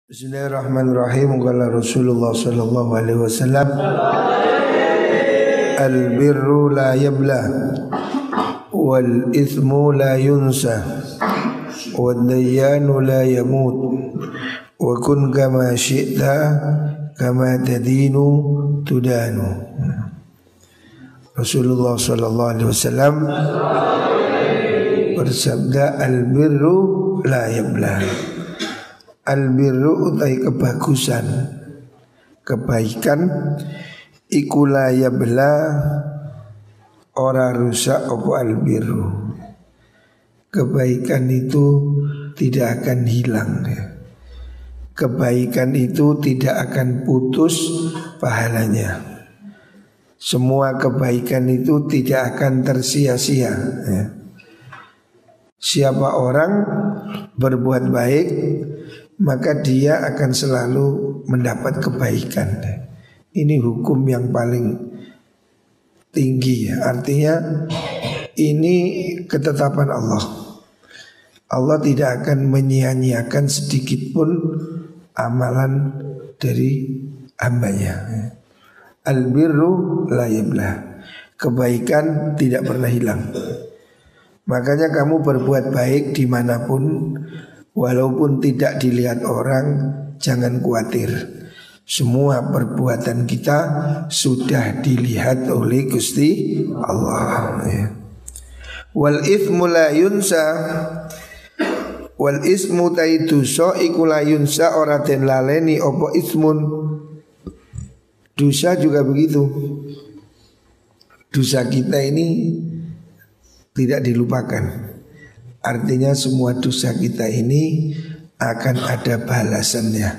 Bismillahirrahmanirrahim. Qala Rasulullah sallallahu alaihi wasallam, al-birru la yabla wal ithmu la yunsa wad dayyanu la yamut wa kun kama syi'ta kama tadinu tudanu. Rasulullah sallallahu alaihi wasallam bersabda, al-birru la yabla. Al-birru utai kebagusan, kebaikan iku la yabla ora rusak opo al-birru. Kebaikan itu tidak akan hilang ya. Kebaikan itu tidak akan putus pahalanya. Semua kebaikan itu tidak akan tersia-sia ya. Siapa orang berbuat baik, maka dia akan selalu mendapat kebaikan. Ini hukum yang paling tinggi ya. Artinya ini ketetapan Allah. Allah tidak akan menyia-nyiakan sedikit pun amalan dari hambanya. Al-birru la yabla. Kebaikan tidak pernah hilang. Makanya kamu berbuat baik dimanapun, walaupun tidak dilihat orang, jangan khawatir. Semua perbuatan kita sudah dilihat oleh Gusti Allah ya. Wal ithmu la yunsa. Wal ismu taiduso iku la yunsa ora den laleni opo ismun. Dosa juga begitu. Dosa kita ini tidak dilupakan. Artinya semua dosa kita ini akan ada balasannya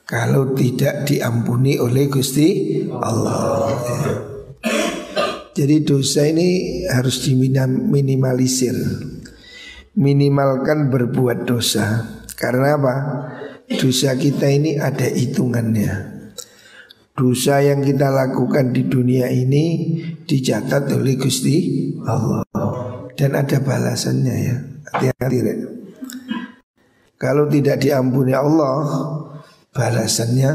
kalau tidak diampuni oleh Gusti Allah ya. Jadi dosa ini harus diminimalisir. Minimalkan berbuat dosa. Karena apa? Dosa kita ini ada hitungannya. Dosa yang kita lakukan di dunia ini dicatat oleh Gusti Allah dan ada balasannya ya. Hati-hati ya. Kalau tidak diampuni Allah, balasannya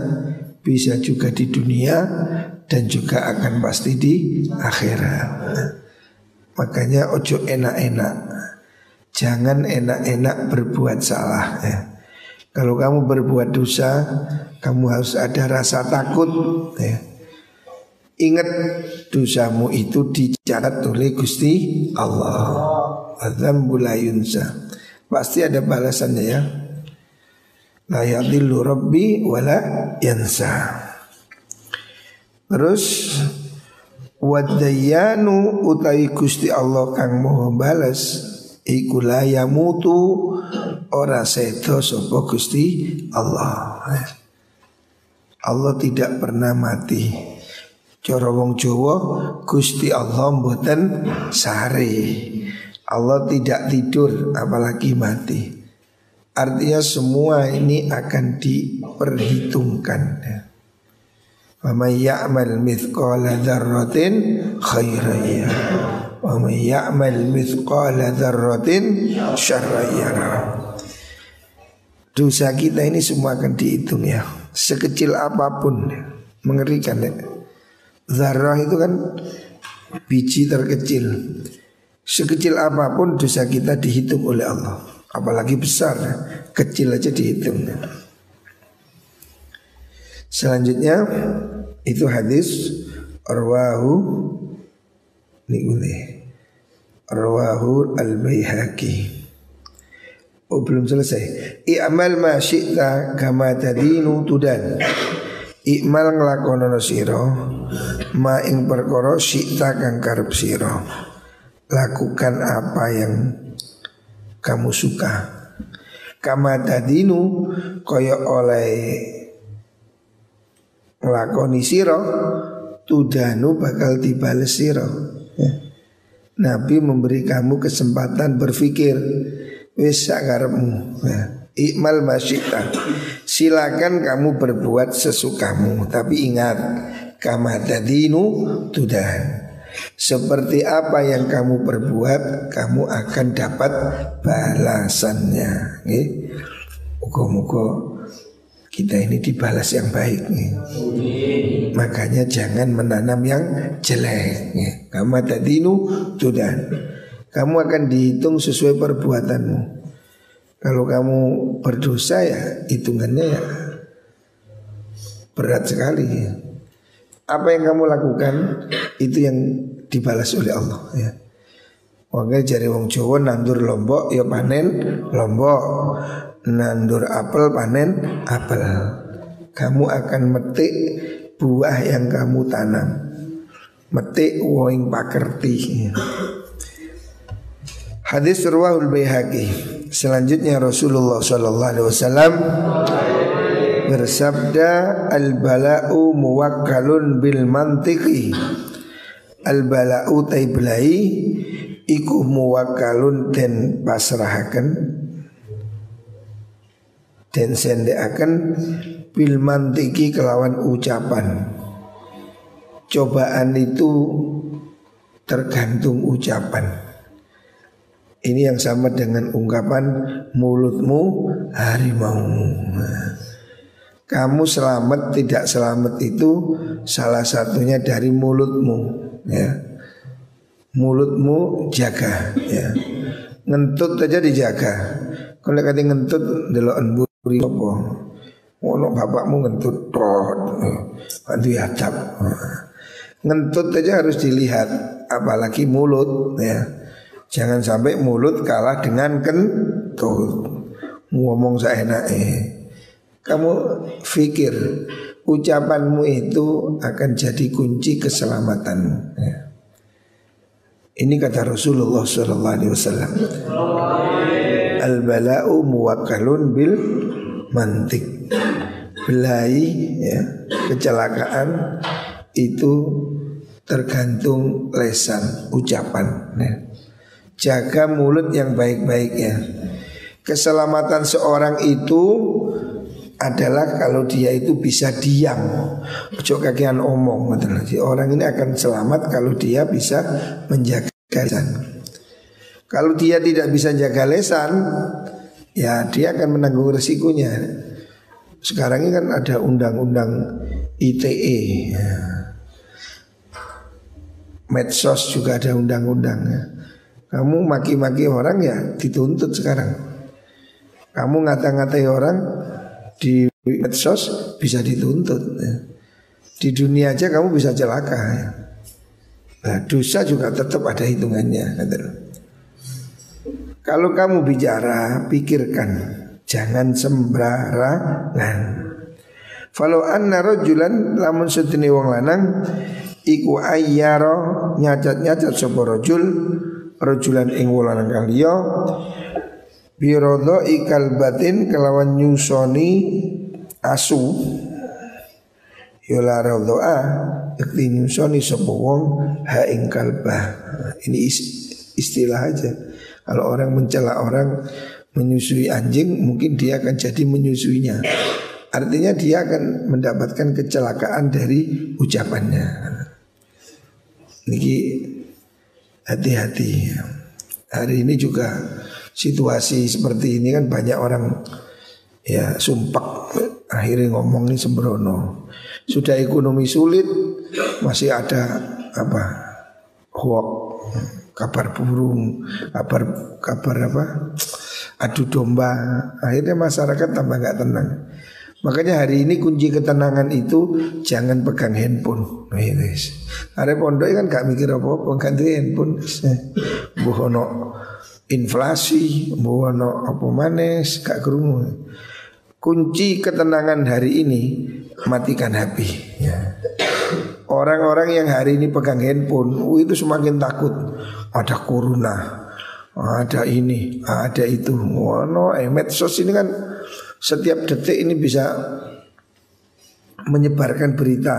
bisa juga di dunia dan juga akan pasti di akhirat. Makanya ojo enak-enak. Jangan enak-enak berbuat salah ya. Kalau kamu berbuat dosa, kamu harus ada rasa takut ya. Ingat dosamu itu dicatat oleh Gusti Allah. Adzambu la yunsa. Pasti ada balasannya ya. La yadillu rabbi wala yansa. Terus wadayyanu utai Gusti Allah kang moho balas iku la yamutu ora sedo sapa Gusti Allah. Allah tidak pernah mati. Cara wong Jawa, Gusti Allah mboten sare. Allah tidak tidur apalagi mati. Artinya semua ini akan diperhitungkan. Wa may ya'mal mithqala dzarratin khairan yara. Wa may ya'mal mithqala dzarratin syarran yara. Dosa kita ini semua akan dihitung ya. Sekecil apapun. Mengerikan ya. Zarrah itu kan biji terkecil. Sekecil apapun dosa kita dihitung oleh Allah. Apalagi besar, kecil aja dihitung. Selanjutnya itu hadis Arwahu al-Baihaqi. Oh belum selesai. I'mal ma syi'ta kama tadinu tudan. Ikmal nglakonono sira ma ing perkara syi'ta kang karep sira. Lakukan apa yang kamu suka. Kama tadinu kaya oleh nglakoni sira tudanu bakal dibales sira ya. Nabi memberi kamu kesempatan berpikir wis sak karepmu ya. Ikmal masyita. Silakan kamu berbuat sesukamu, tapi ingat kama tadinu tudan. Seperti apa yang kamu perbuat, kamu akan dapat balasannya. Muga-muga kita ini dibalas yang baik nih. Makanya jangan menanam yang jelek nih. Kamu tadinu sudah. Kamu akan dihitung sesuai perbuatanmu. Kalau kamu berdosa ya hitungannya ya berat sekali ya. Apa yang kamu lakukan itu yang dibalas oleh Allah ya. Makanya jari wong Jawa nandur lombok ya panen lombok, nandur apel panen apel. Kamu akan metik buah yang kamu tanam. Metik woing pakerti. Hadis riwayat Baihaqi. Selanjutnya Rasulullah sallallahu alaihi wasallam bersabda, al-bala'u muwakkalun bil mantiqi. Al-bala'u taibelai iku muwakkalun den pasrahaken den sendekaken bil mantiki kelawan ucapan. Cobaan itu tergantung ucapan. Ini yang sama dengan ungkapan mulutmu harimaumu. Kamu selamat tidak selamat itu salah satunya dari mulutmu ya. Mulutmu jaga ya. Ngentut aja dijaga. Kalau kata ngentut deloken mburi apa? Ono bapakmu ngentut trot. Bantu adab. Ngentut aja harus dilihat, apalagi mulut ya. Jangan sampai mulut kalah dengan kentut. Ngomong seenaknya. Kamu fikir ucapanmu itu akan jadi kunci keselamatanmu ya. Ini kata Rasulullah sallallahu alaihi wasallam. Al-bala'u muwakkalun bil mantik. Belai ya, kecelakaan itu tergantung lesan, ucapan ya. Jaga mulut yang baik-baik ya. Keselamatan seorang itu adalah kalau dia itu bisa diam, ojo kakean omong. Orang ini akan selamat kalau dia bisa menjaga lisan. Kalau dia tidak bisa jaga lisan, ya dia akan menanggung resikonya. Sekarang ini kan ada undang-undang ITE ya. Medsos juga ada undang-undangnya. Kamu maki-maki orang ya dituntut sekarang. Kamu ngata-ngatai orang di medsos bisa dituntut ya. Di dunia aja kamu bisa celaka ya. Nah, dosa juga tetap ada hitungannya. Kalau kamu bicara, pikirkan, jangan sembarangan. Falau anna rajulan lamun sedene wong lanang iku ayyara nyacat-nyacat sapa rajul rajulan ing wong lanang kaliya birodho ikal batin kelawan nyusoni asu yola rodhoa yakti nyusoni sapa wong ha ing kalbah. Ini istilah aja. Kalau orang mencela orang menyusui anjing, mungkin dia akan jadi menyusuinya. Artinya dia akan mendapatkan kecelakaan dari ucapannya. Niki hati-hati. Hari ini juga situasi seperti ini kan banyak orang ya sumpah akhirnya ngomong ini sembrono. Sudah ekonomi sulit masih ada apa hoax, kabar burung, kabar apa adu domba. Akhirnya masyarakat tambah gak tenang. Makanya hari ini kunci ketenangan itu jangan pegang handphone. Ada pondok kan gak mikir apa-apa, ganti handphone. Bohono inflasi, bohono apa manes, gak kerungu. Kunci ketenangan hari ini matikan HP. Ya. Orang-orang yang hari ini pegang handphone, itu semakin takut. Ada corona, ada ini, ada itu. Medsos ini kan setiap detik ini bisa menyebarkan berita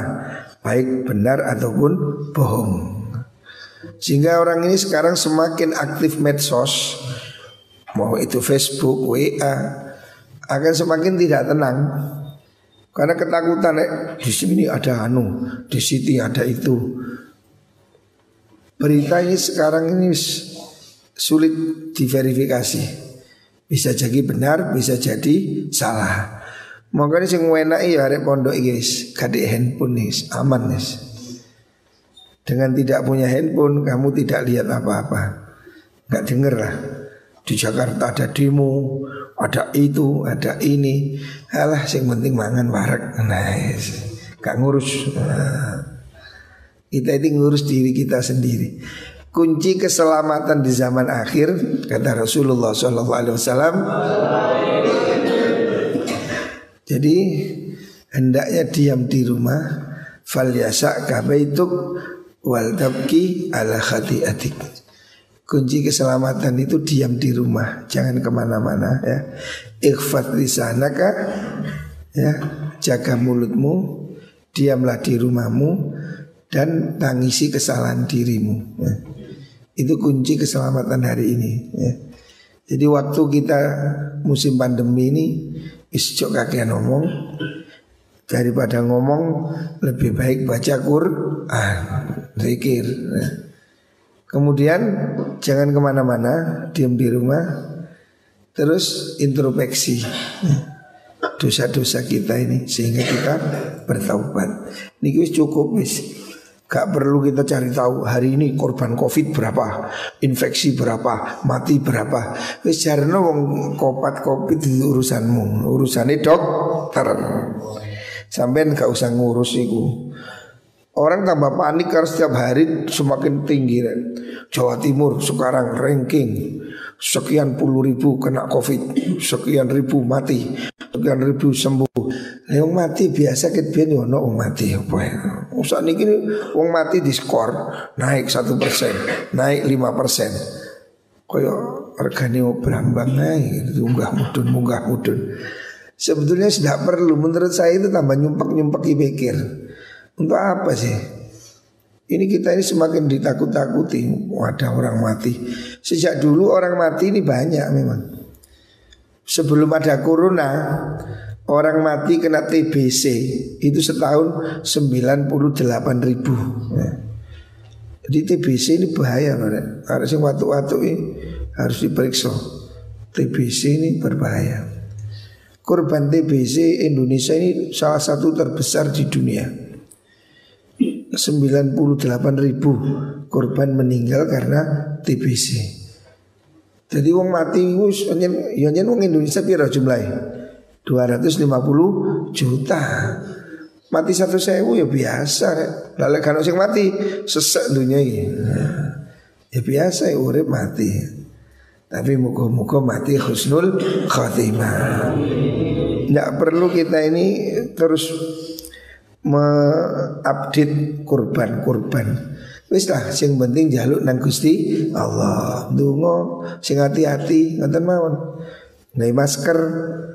baik benar ataupun bohong. Sehingga orang ini sekarang semakin aktif medsos, mau itu Facebook, WA, akan semakin tidak tenang. Karena ketakutan di sini ada di sini ada itu. Berita ini sekarang ini sulit diverifikasi. Bisa jadi benar, bisa jadi salah. Makanya sing wenaki ya arek pondok iki wis gade handphone wis aman wis. Dengan tidak punya handphone kamu tidak lihat apa-apa. Enggak denger lah. Di Jakarta ada demo, ada itu, ada ini. Alah sing penting mangan wareg. Nah, gak ngurus. Kita itu ngurus diri kita sendiri. Kunci keselamatan di zaman akhir kata Rasulullah SAW. Jadi hendaknya diam di rumah. Fal yasa kabaituk wal tabki ala khati'atik. Kunci keselamatan itu diam di rumah, jangan kemana-mana ya. Ikhfat lisanaka ya, jaga mulutmu, diamlah di rumahmu dan tangisi kesalahan dirimu ya. Itu kunci keselamatan hari ini ya. Jadi waktu kita musim pandemi ini isjok kakean ngomong. Daripada ngomong lebih baik baca Quran, zikir ya. Kemudian jangan kemana-mana, diam di rumah. Terus introspeksi dosa-dosa kita ini sehingga kita bertaubat. Ini cukup wis. Gak perlu kita cari tahu hari ini korban COVID berapa, infeksi berapa, mati berapa. Wis jarno wong kopat COVID itu urusanmu, urusane dokter. Sampean gak usah ngurus itu. Orang tambah panik karena setiap hari semakin tinggi kan. Jawa Timur sekarang ranking sekian puluh ribu kena COVID, sekian ribu mati, sekian ribu sembuh. Yang mati biasa ketbian yono wong mati apa ya. Usah niki wong mati di skor naik 1%, naik 5%. Kaya regane berambang naik munggah mudun. Sebetulnya tidak perlu, menurut saya itu tambah nyumpek pikir. Untuk apa sih? Ini kita ini semakin ditakut-takuti. Ada orang mati. Sejak dulu orang mati ini banyak memang. Sebelum ada corona, orang mati kena TBC itu setahun 98.000 ya. Jadi TBC ini bahaya loh. Harus yang waktu-waktu ini harus diperiksa. TBC ini berbahaya. Korban TBC Indonesia ini salah satu terbesar di dunia. 98.000 korban meninggal karena TBC. Jadi wong mati wis yen wong Indonesia pira jumlahe? 250 juta. Mati 1.000 ya biasa. Lah lek kan sing mati sesek dunia iki. Ya biasa ya urip mati. Tapi muka-muka mati husnul khatimah. Tidak perlu kita ini terus mengupdate kurban. Wis lah sing penting jaluk nang Gusti Allah. Ndonga sing hati-hati ngoten mawon. Nggawe masker,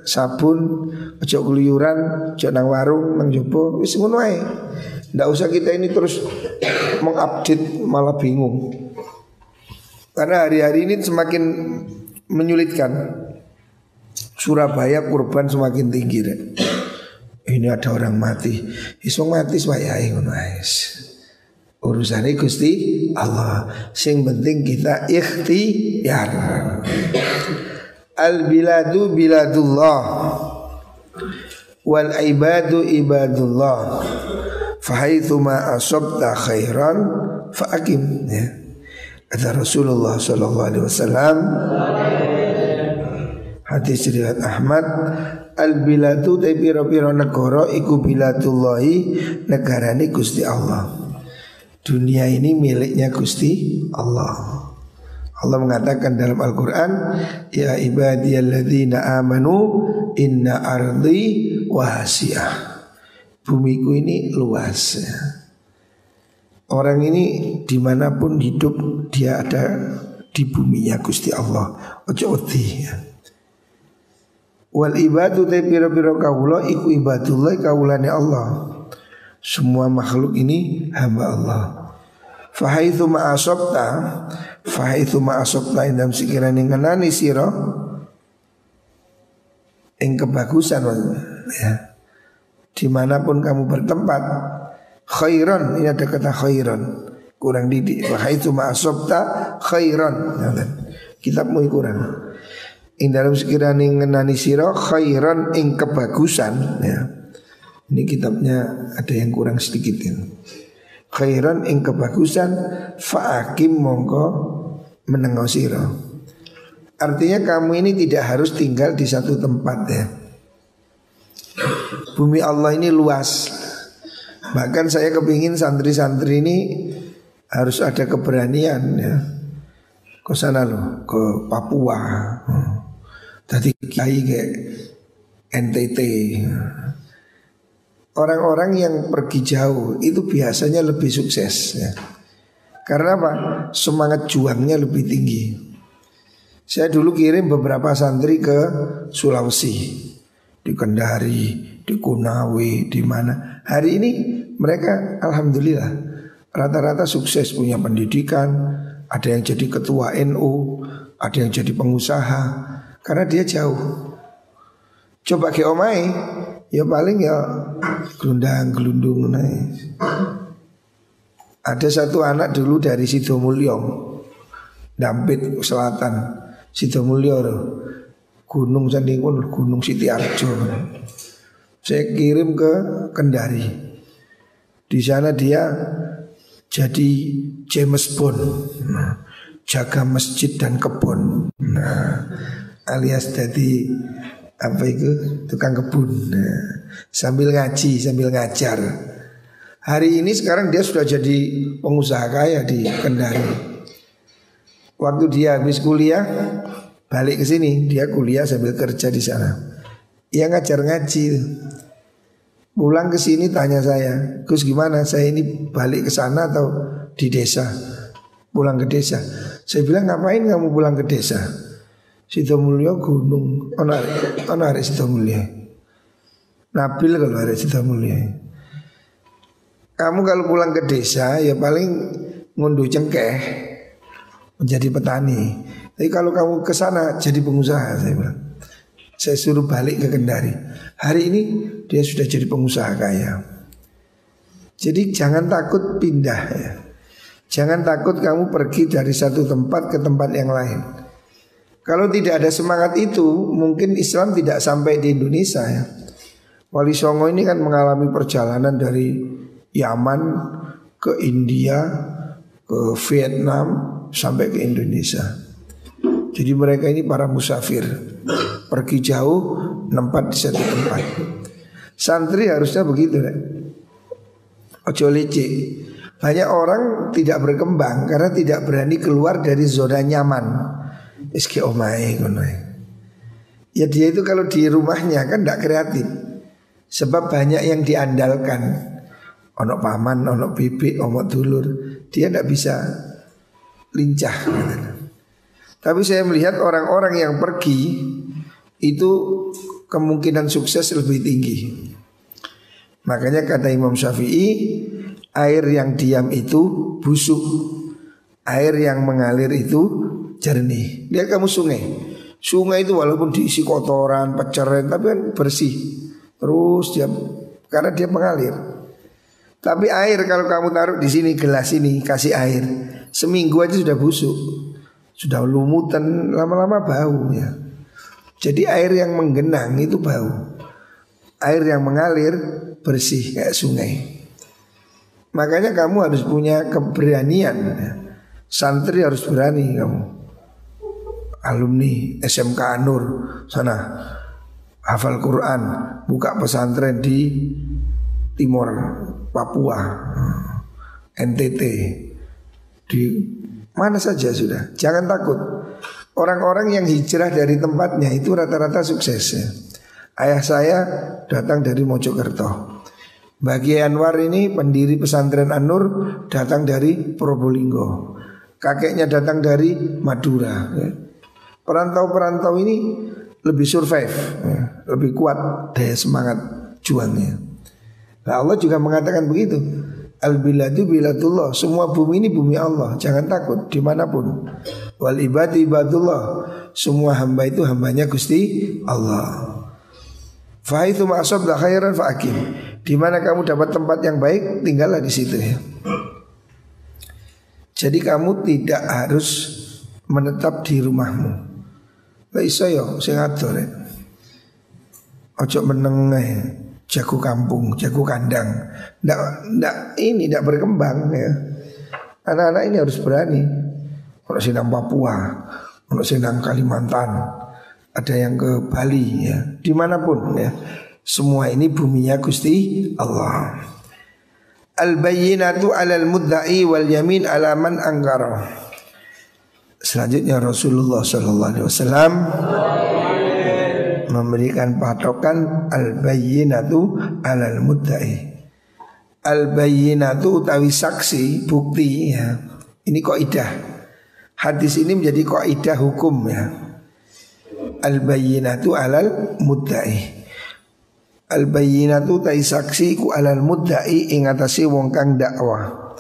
sabun, ojo keluyuran, ojo nang warung, nang jopo, wis ngono ae. Ndak usah kita ini terus mengupdate malah bingung. Karena hari-hari ini semakin menyulitkan. Surabaya kurban semakin tinggi deh. Ini ada orang mati. Isong mati wayahe ngono ae. Urusane Gusti Allah. Sing penting kita ikhtiar. Al biladu biladullah wal ibadu ibadullah. Fahaitsu ma asabta khairan faakim ya. Kata Rasulullah sallallahu alaihi wasallam hadis riwayat Ahmad, al biladu te pira-pira negara iku biladullahi negarane Gusti Allah. Dunia ini miliknya Gusti Allah. Allah mengatakan dalam Al-Quran, ya ibadiyalladzina amanu inna ardi wasi'ah. Bumiku ini luas ya. Orang ini dimanapun hidup dia ada di buminya Gusti Allah. Ojo wedi ya. Wal ibadu te pira-pira kawula iku ibadullah kawulane Allah. Semua makhluk ini hamba Allah. Fahaitsu ma'asabta indam sekiranya ngenani sira ing kebagusan ya. Dimanapun kamu bertempat khairan, ini ada kata khairan kurang didik. Fahaitsu ma'asabta khairan kitabmu kurang. ing dalam sekiranya ngenani sira khairan ing kebagusan ya. Ini kitabnya ada yang kurang sedikit ya. Khairan ing kebagusan fa'akim mongko menengo sira. Artinya kamu ini tidak harus tinggal di satu tempat ya. Bumi Allah ini luas. Bahkan saya kepingin santri-santri ini harus ada keberanian ya. Ke sana loh, ke Papua. Tadi kiai kayak NTT. Orang-orang yang pergi jauh itu biasanya lebih sukses ya. Karena apa? Semangat juangnya lebih tinggi. Saya dulu kirim beberapa santri ke Sulawesi, di Kendari, di Konawe, di mana. Hari ini mereka alhamdulillah rata-rata sukses, punya pendidikan. Ada yang jadi ketua NU, ada yang jadi pengusaha. Karena dia jauh. Coba ke omai, ya paling ya gelundang-gelundung naik. Ada satu anak dulu dari Sidomulyo, Dampit Selatan. Sidomulyo Gunung Sandingun, Gunung Sitiarjo. Saya kirim ke Kendari. Di sana dia jadi James Bond, jaga masjid dan kebun. Alias jadi apa itu, tukang kebun. Sambil ngaji, sambil ngajar. Hari ini sekarang dia sudah jadi pengusaha kaya di Kendari. Waktu dia habis kuliah balik ke sini, dia kuliah sambil kerja di sana. Ia ngajar ngaji. Pulang ke sini tanya saya, Gus gimana? Saya ini balik ke sana atau di desa? Pulang ke desa. Saya bilang ngapain kamu pulang ke desa? Sidomulyo gunung, onare Sidomulyo. Nabil kalau ada Sidomulyo. Kamu kalau pulang ke desa ya paling ngunduh cengkeh, menjadi petani. Tapi kalau kamu ke sana jadi pengusaha, saya bilang. Saya suruh balik ke Kendari. Hari ini dia sudah jadi pengusaha kaya. Jadi jangan takut pindah ya. Jangan takut kamu pergi dari satu tempat ke tempat yang lain. Kalau tidak ada semangat itu, mungkin Islam tidak sampai di Indonesia ya. Wali Songo ini kan mengalami perjalanan dari Yaman ke India, ke Vietnam, sampai ke Indonesia. Jadi mereka ini para musafir, pergi jauh, nempat di satu tempat. Santri harusnya begitu deh. Ojo licik. Banyak orang tidak berkembang karena tidak berani keluar dari zona nyaman. Eski omae ngono. Ya dia itu kalau di rumahnya kan tidak kreatif. Sebab banyak yang diandalkan. Ono paman, ono bibi, ono dulur. Dia tidak bisa lincah. Tapi saya melihat orang-orang yang pergi itu kemungkinan sukses lebih tinggi. Makanya kata Imam Syafi'i, air yang diam itu busuk, air yang mengalir itu jernih. Lihat kamu sungai. Sungai itu walaupun diisi kotoran, peceren, tapi kan bersih. Terus dia karena dia mengalir. Tapi air kalau kamu taruh di sini, gelas ini, kasih air, seminggu aja sudah busuk, sudah lumutan, lama-lama bau ya. Jadi air yang menggenang itu bau. Air yang mengalir bersih kayak sungai. Makanya kamu harus punya keberanian ya. Santri harus berani kamu. Alumni SMK Anur sana hafal Quran, buka pesantren di Timor, Papua, NTT, di mana saja sudah. Jangan takut. Orang-orang yang hijrah dari tempatnya itu rata-rata sukses ya. Ayah saya datang dari Mojokerto. Bagi Anwar ini pendiri pesantren An-Nur datang dari Probolinggo. Kakeknya datang dari Madura ya. Perantau-perantau ini lebih survive ya, lebih kuat daya semangat juangnya. Nah Allah juga mengatakan begitu. Al-biladu biladullah. Semua bumi ini bumi Allah. Jangan takut dimanapun. Wal ibadu ibadullah. Semua hamba itu hambanya Gusti Allah. Fa'ithu ma'asabda khairan fa'akim. Di mana kamu dapat tempat yang baik, tinggallah di situ ya. Jadi kamu tidak harus menetap di rumahmu. Lah iso yo sing ado rek. Ojo meneng jago kampung, jago kandang. Ndak berkembang ya. Anak-anak ini harus berani. Ono sing nang Papua, ono sing nang Kalimantan, ada yang ke Bali ya. Dimanapun ya. Semua ini buminya Gusti Allah. Al-bayyinatu 'alal mudda'i wal yamin 'ala man angkara. Selanjutnya Rasulullah sallallahu alaihi wasallam memberikan patokan al-bayyinatu 'alal mudda'i. Al-bayyinatu utawi saksi, bukti ya. Ini kaidah. Hadis ini menjadi kaidah hukum ya. Al-bayyinatu 'alal mudda'i. Al-bayyinatu tai saksi ku 'alal mudda'i ing atase wong kang dakwah.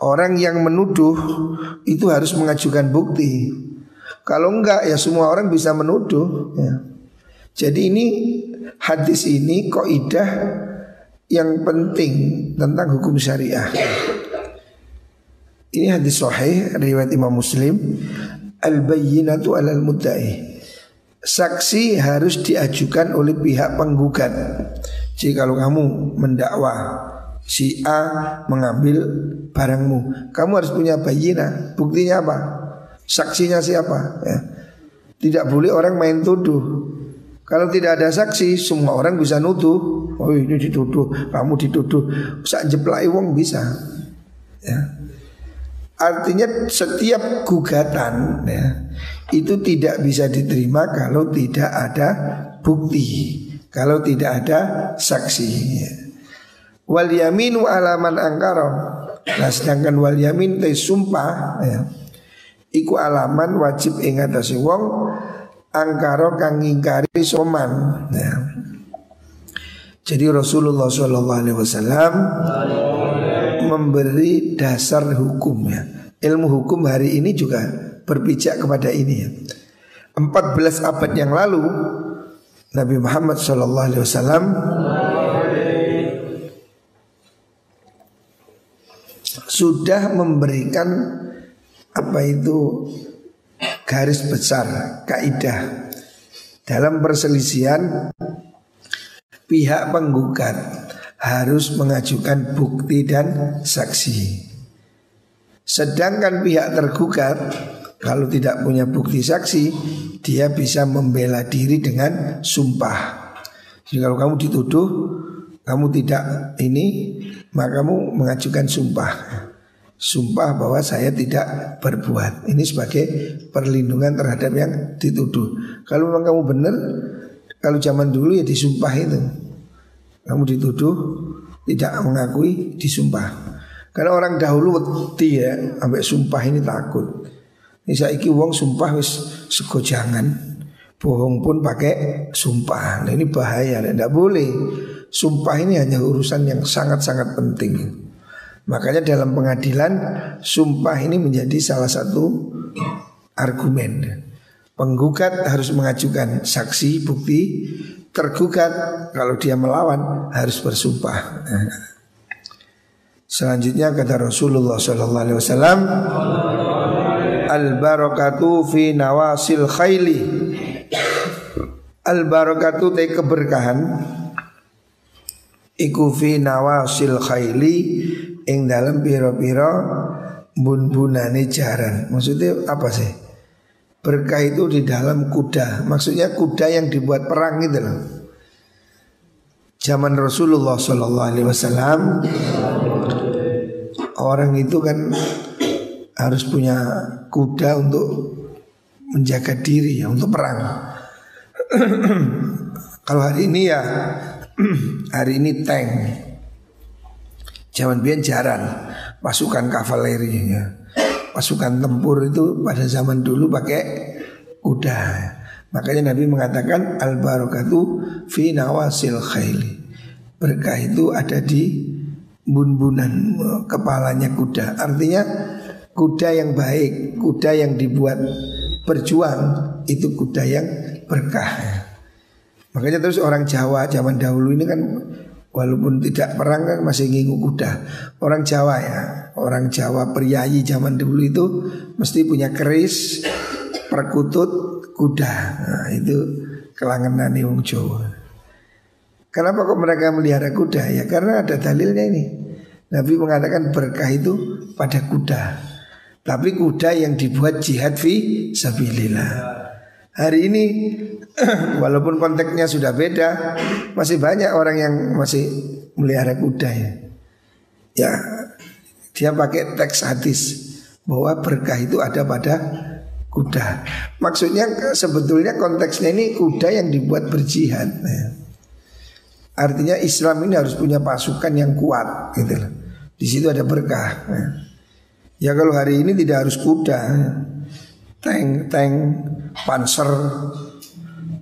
Orang yang menuduh itu harus mengajukan bukti. Kalau enggak ya semua orang bisa menuduh ya. Jadi ini hadis ini kaidah yang penting tentang hukum syariah. Ini hadis sahih riwayat Imam Muslim. Al-bayyinatu 'alal mudda'i. Saksi harus diajukan oleh pihak penggugat. Jadi kalau kamu mendakwa si A mengambil barangmu, kamu harus punya bayyinah. Buktinya apa? Saksinya siapa ya. Tidak boleh orang main tuduh. Kalau tidak ada saksi, semua orang bisa nuduh. Oh ini dituduh, kamu dituduh. Sak jeplai wong bisa ya. Artinya setiap gugatan ya, itu tidak bisa diterima kalau tidak ada bukti, kalau tidak ada saksi ya. Wal yaminu 'ala man angkara. Nah sedangkan wal yamin te sumpah ya, iku alaman wajib ing atase wong angkara kang ngingkari soman ya. Jadi Rasulullah SAW memberi dasar hukumnya. Ilmu hukum hari ini juga berpijak kepada ini ya. 14 abad yang lalu Nabi Muhammad SAW sudah memberikan apa itu garis besar kaidah dalam perselisihan. Pihak penggugat harus mengajukan bukti dan saksi. Sedangkan pihak tergugat kalau tidak punya bukti saksi, dia bisa membela diri dengan sumpah. Jadi kalau kamu dituduh, kamu tidak ini, maka kamu mengajukan sumpah. Sumpah bahwa saya tidak berbuat. Ini sebagai perlindungan terhadap yang dituduh. Kalau memang kamu benar, kalau zaman dulu ya disumpah itu. Kamu dituduh tidak mengakui, disumpah. Karena orang dahulu wedi ya, sampai sumpah ini takut. Ini saiki wong sumpah wis sego jangan. Bohong pun pakai sumpah. Nah ini bahaya, tidak boleh. Sumpah ini hanya urusan yang sangat-sangat penting. Makanya dalam pengadilan sumpah ini menjadi salah satu argumen. Penggugat harus mengajukan saksi, bukti. Tergugat kalau dia melawan harus bersumpah. Selanjutnya kata Rasulullah SAW, al-barakatu fi nawasil khayli. Al-barakatu te keberkahan iku fi nawasil khayli ing dalam piro-piro bun-bunane jaran. Maksudnya apa sih? Berkah itu di dalam kuda. Maksudnya kuda yang dibuat perang gitu loh. Zaman Rasulullah SAW orang itu kan harus punya kuda untuk menjaga diri ya, untuk perang. Kalau hari ini ya hari ini tank. Zaman biyen jaran, pasukan kavaleri ya. Pasukan tempur itu pada zaman dulu pakai kuda. Makanya Nabi mengatakan al-barakatu fi nawasil khayli. Berkah itu ada di bun-bunan kepalanya kuda. Artinya kuda yang baik, kuda yang dibuat berjuang, itu kuda yang berkah. Makanya terus orang Jawa zaman dahulu ini kan walaupun tidak perang kan masih ngingu kuda. Orang Jawa ya, orang Jawa priayi zaman dulu itu mesti punya keris, perkutut, kuda. Nah, itu kelangenan wong Jawa. Kenapa kok mereka melihara kuda? Ya karena ada dalilnya ini. Nabi mengatakan berkah itu pada kuda. Tapi kuda yang dibuat jihad fi sabilillah. Hari ini walaupun konteksnya sudah beda, masih banyak orang yang masih melihara kuda ya. Ya, dia pakai teks hadis bahwa berkah itu ada pada kuda. Maksudnya sebetulnya konteksnya ini kuda yang dibuat berjihad ya. Artinya Islam ini harus punya pasukan yang kuat gitu loh. Di situ ada berkah ya. Ya kalau hari ini tidak harus kuda ya. Tank, panser,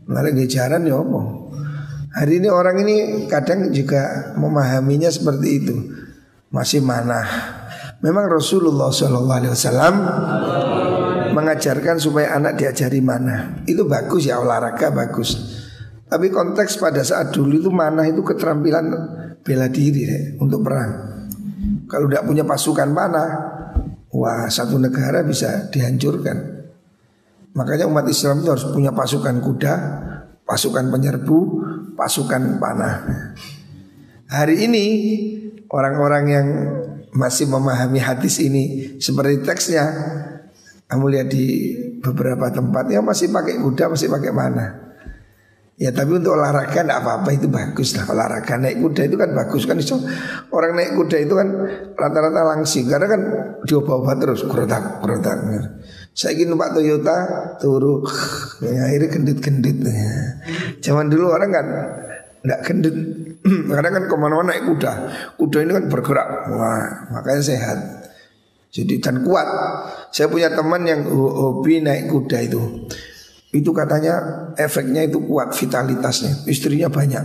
malah gejaran ya apa. Hari ini orang ini kadang juga memahaminya seperti itu. Masih manah. Memang Rasulullah SAW mengajarkan supaya anak diajari manah. Itu bagus ya, olahraga bagus. Tapi konteks pada saat dulu itu manah itu keterampilan bela diri ya, untuk perang. Kalau tidak punya pasukan manah, wah satu negara bisa dihancurkan. Makanya umat Islam itu harus punya pasukan kuda, pasukan penyerbu, pasukan panah. Hari ini orang-orang yang masih memahami hadis ini seperti teksnya, kamu lihat di beberapa tempat yang masih pakai kuda, masih pakai panah. Ya tapi untuk olahraga tidak apa-apa, itu bagus lah. Olahraga naik kuda itu kan bagus kan. Orang naik kuda itu kan rata-rata langsing, karena kan dioba-oba terus gerotak. Saya ingin numpak Toyota turu ya, akhirnya gendut-gendut ya. Zaman dulu orang kan tidak gendut karena kan kemana-mana naik kuda. Kuda ini kan bergerak, wah makanya sehat. Jadi dan kuat. Saya punya teman yang hobi naik kuda itu katanya efeknya itu kuat, vitalitasnya. Istrinya banyak.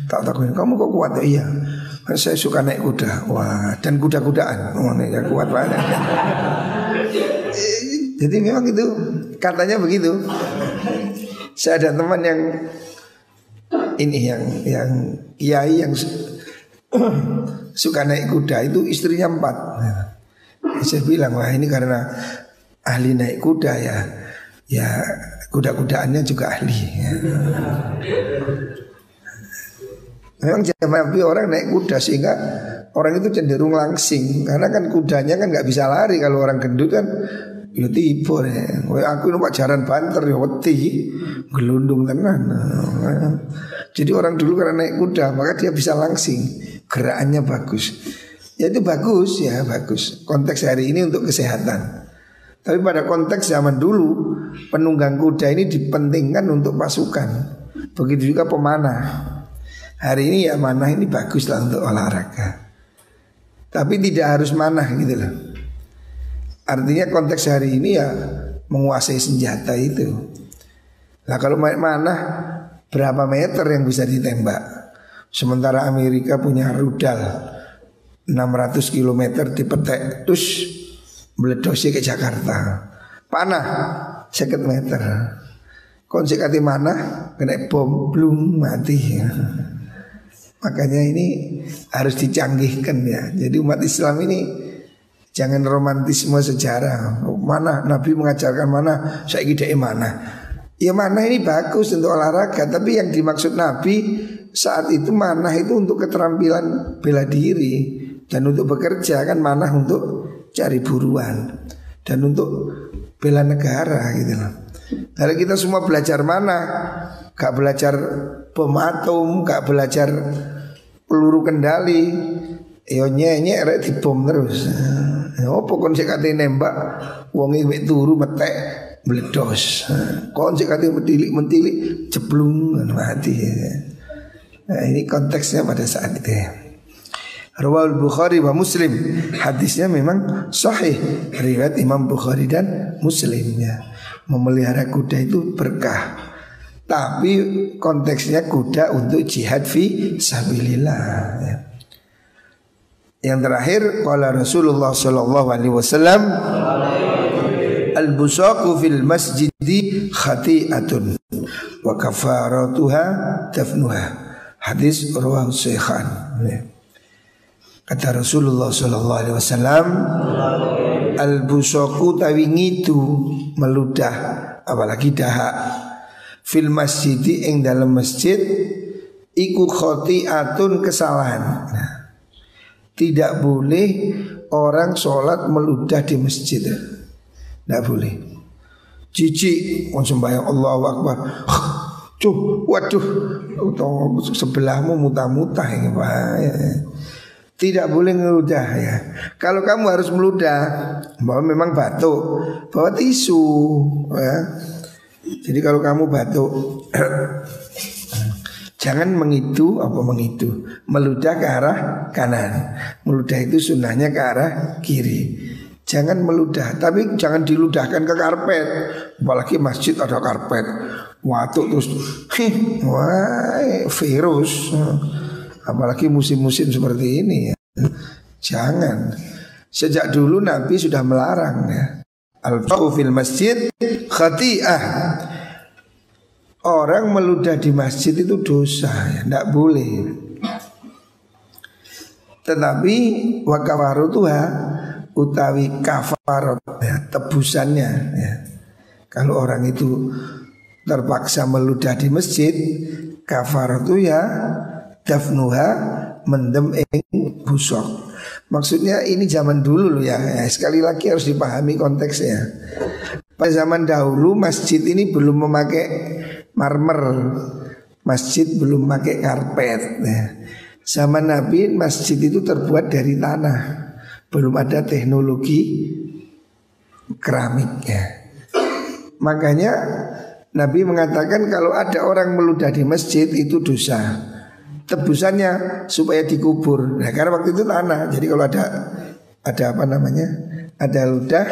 Tak takutin, kamu kok kuat? Iya, saya suka naik kuda. Wah, dan kuda-kudaan. Oh, ya kuat banget. Jadi memang itu katanya begitu. Saya ada teman yang ini yang kiai yang suka naik kuda itu istrinya 4. Saya bilang wah ini karena ahli naik kuda ya kuda-kudaannya juga ahli ya. Memang zaman Nabi orang naik kuda sehingga orang itu cenderung langsing. Karena kan kudanya kan gak bisa lari. Kalau orang gendut kan ya tiba ya. Aku numpak jaran banter ya wedi gelundung tenan. Jadi orang dulu karena naik kuda maka dia bisa langsing, gerakannya bagus. Ya itu bagus ya, bagus. Konteks hari ini untuk kesehatan. Tapi pada konteks zaman dulu penunggang kuda ini dipentingkan untuk pasukan. Begitu juga pemanah. Hari ini ya manah ini bagus lah untuk olahraga. Tapi tidak harus manah gitu loh. Artinya konteks hari ini ya menguasai senjata itu. Nah kalau manah berapa meter yang bisa ditembak? Sementara Amerika punya rudal 600 km dipetek terus meledosnya ke Jakarta. Panah 50 meter. Konsekati mana kena bom belum mati ya. Makanya ini harus dicanggihkan ya. Jadi umat Islam ini jangan romantisme sejarah. Mana Nabi mengajarkan mana, saya kira mana. Ya mana ini bagus untuk olahraga, tapi yang dimaksud Nabi saat itu mana itu untuk keterampilan bela diri dan untuk bekerja kan mana untuk cari buruan dan untuk bela negara gitu loh. Kalau kita semua belajar mana, gak belajar bom atom, gak belajar peluru kendali, yo nyek rek dibom terus. Opo kon sik kate nembak wonge wek turu metek meledos. Kon sik kate mentilik jeblung mati. Nah, ini konteksnya pada saat itu. Rawal Bukhari wa Muslim. Hadisnya memang sahih, riwayat Imam Bukhari dan Muslim ya. Memelihara kuda itu berkah. Tapi konteksnya kuda untuk jihad fi sabilillah ya. Yang terakhir qala Rasulullah sallallahu alaihi wasallam al-busaqu fil masjidi khati'atun wa kafaratuha dafnuha. Hadis rawahu Shaykhan ya. Kata Rasulullah sallallahu alaihi wasallam al-busaqu tawi ngidu meludah apalagi dahak. Fil masjidi ing dalam masjid iku khoti'atun kesalahan. Nah, tidak boleh orang sholat meludah di masjid. Tidak boleh. Jijik sembahyang Allahu Akbar. Waduh, sebelahmu muntah-muntah ini bahaya. Tidak boleh ngeludah ya. Kalau kamu harus meludah, bawa memang batuk, bawa tisu ya. Jadi kalau kamu batuk jangan mengidu meludah ke arah kanan. Meludah itu sunnahnya ke arah kiri. Jangan meludah, tapi jangan diludahkan ke karpet. Apalagi masjid ada karpet. Watuk terus wah virus. Apalagi musim-musim seperti ini ya. Jangan. Sejak dulu Nabi sudah melarang ya. Al-fa'u fil masjid khati'ah. Orang meludah di masjid itu dosa ya, tidak boleh. Tetapi wa kafaratuha utawi kafarat ya, tebusannya ya. Kalau orang itu terpaksa meludah di masjid, kafaratu ya dafnuha mendem ing busok. Maksudnya ini zaman dulu loh ya. Sekali lagi harus dipahami konteksnya. Pada zaman dahulu masjid ini belum memakai marmer, masjid belum pakai karpet ya. Zaman Nabi masjid itu terbuat dari tanah, belum ada teknologi keramik ya. Makanya Nabi mengatakan kalau ada orang meludah di masjid itu dosa. Tebusannya supaya dikubur. Nah, karena waktu itu tanah. Jadi kalau ada apa namanya? Ada ludah,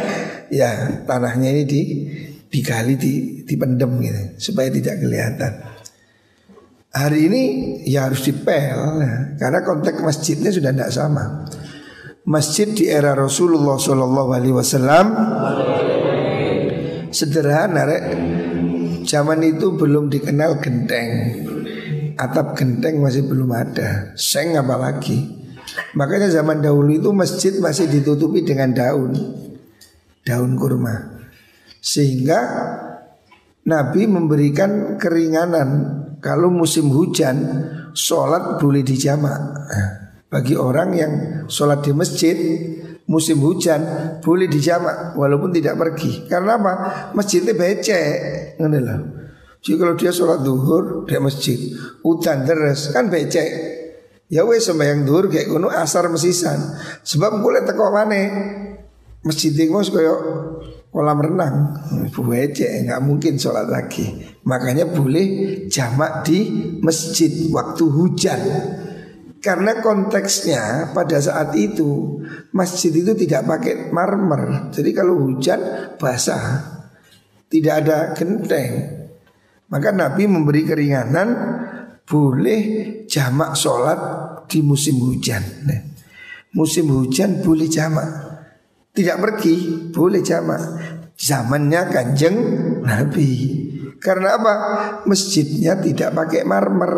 ya tanahnya ini digali, dipendem gitu supaya tidak kelihatan. Hari ini ya harus dipel ya, karena konteks masjidnya sudah tidak sama. Masjid di era Rasulullah SAW sederhana, rek. Zaman itu belum dikenal genteng. Atap genteng masih belum ada, seng apalagi. Makanya zaman dahulu itu masjid masih ditutupi dengan daun kurma. Sehingga Nabi memberikan keringanan. Kalau musim hujan sholat boleh dijamak. Bagi orang yang sholat di masjid musim hujan boleh dijamak walaupun tidak pergi. Karena apa? Masjidnya becek. Jadi kalau dia sholat duhur di masjid, udan deres kan becek. Ya wes sembahyang duhur kayak kuno asar mesisan. Sebab boleh teko maneh masjid itu kayak kolam renang, becek nggak mungkin sholat lagi. Makanya boleh jamak di masjid waktu hujan. Karena konteksnya pada saat itu masjid itu tidak pakai marmer. Jadi kalau hujan basah, tidak ada genteng. Maka Nabi memberi keringanan boleh jamak sholat di musim hujan. Nah, musim hujan boleh jamak, tidak pergi boleh jamak. Zamannya Kanjeng Nabi. Karena apa? Masjidnya tidak pakai marmer,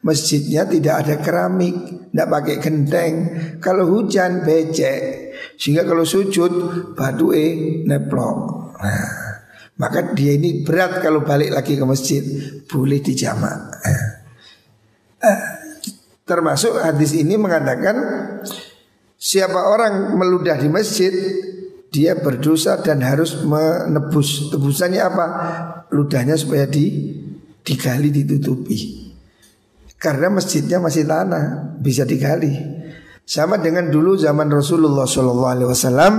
masjidnya tidak ada keramik, tidak pakai genteng. Kalau hujan becek, sehingga kalau sujud badue neplok. Nah, maka dia ini berat kalau balik lagi ke masjid, boleh dijamak. Termasuk hadis ini mengatakan siapa orang meludah di masjid dia berdosa dan harus menebus. Tebusannya apa? Ludahnya supaya digali, ditutupi. Karena masjidnya masih tanah, bisa digali. Sama dengan dulu zaman Rasulullah SAW,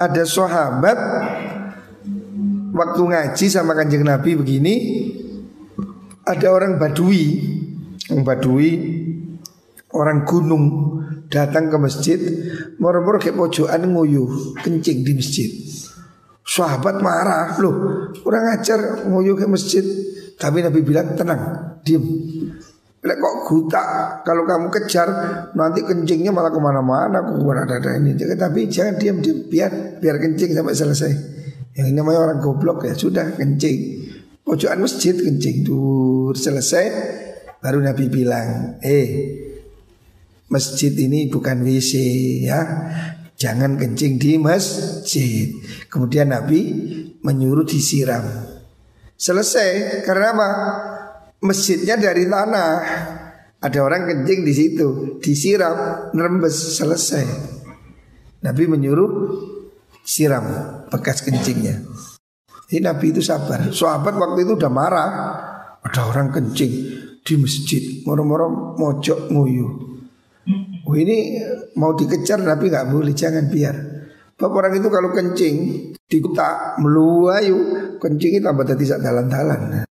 ada sahabat waktu ngaji sama Kanjeng Nabi begini, ada orang Badui, orang gunung datang ke masjid, moro-moro ke pojokan nguyuh, kencing di masjid. Sahabat marah, loh kurang ajar nguyuh ke masjid. Tapi Nabi bilang tenang, diam. Lek kok gutak, kalau kamu kejar nanti kencingnya malah kemana-mana, ada ini. Tapi jangan diam, biar kencing sampai selesai. Yang ini namanya orang goblok ya, sudah kencing pojokan masjid, kencing dur selesai. Baru Nabi bilang, masjid ini bukan WC ya, jangan kencing di masjid. Kemudian Nabi menyuruh disiram. Selesai. Karena apa? Masjidnya dari tanah. Ada orang kencing di situ, disiram, nerembes, selesai. Nabi menyuruh siram bekas kencingnya. Jadi Nabi itu sabar. Sahabat waktu itu udah marah. Ada orang kencing di masjid, moro-moro mojok nguyuh. Oh, ini mau dikejar Nabi nggak boleh, jangan biar. Bapak orang itu kalau kencing dikutak meluayu, kencingnya tambah tadi sak dalan-dalan.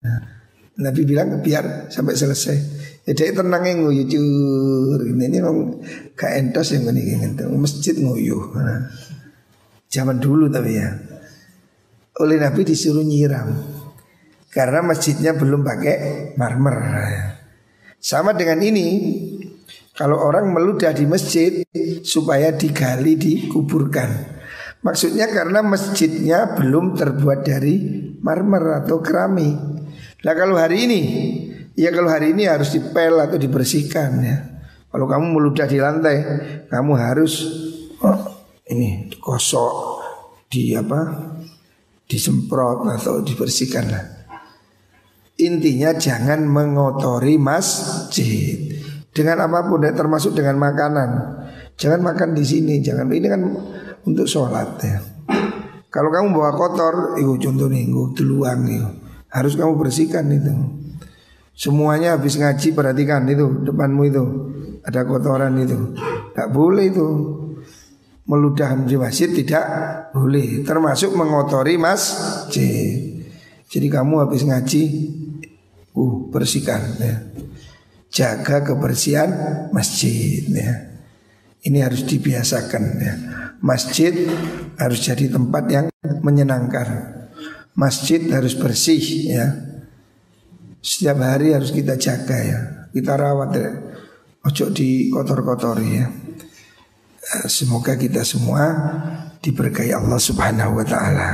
Nabi bilang biar sampai selesai. Ya dia tenangnya nguyuh cur. Ini memang gak entos yang ini gitu. Masjid nguyuh. Zaman dulu tapi ya. Oleh Nabi disuruh nyiram. Karena masjidnya belum pakai marmer. Sama dengan ini. Kalau orang meludah di masjid supaya digali, dikuburkan. Maksudnya karena masjidnya belum terbuat dari marmer atau keramik. Nah kalau hari ini, ya kalau hari ini harus dipel atau dibersihkan ya. Kalau kamu meludah di lantai, kamu harus ini digosok, disemprot atau dibersihkan lah. Intinya jangan mengotori masjid dengan apapun, termasuk dengan makanan. Jangan makan di sini, jangan, ini kan untuk sholat ya. Kalau kamu bawa kotor, contoh nih, deluang harus kamu bersihkan itu. Semuanya habis ngaji perhatikan itu depanmu itu ada kotoran itu, tak boleh itu. Meludah di masjid tidak boleh, termasuk mengotori masjid. Jadi kamu habis ngaji, bersihkan ya. Jaga kebersihan masjid ya. Ini harus dibiasakan ya. Masjid harus jadi tempat yang menyenangkan. Masjid harus bersih ya. Setiap hari harus kita jaga ya. Kita rawat ya. Ojo dikotor-kotori ya. Semoga kita semua diberkahi Allah Subhanahu wa taala.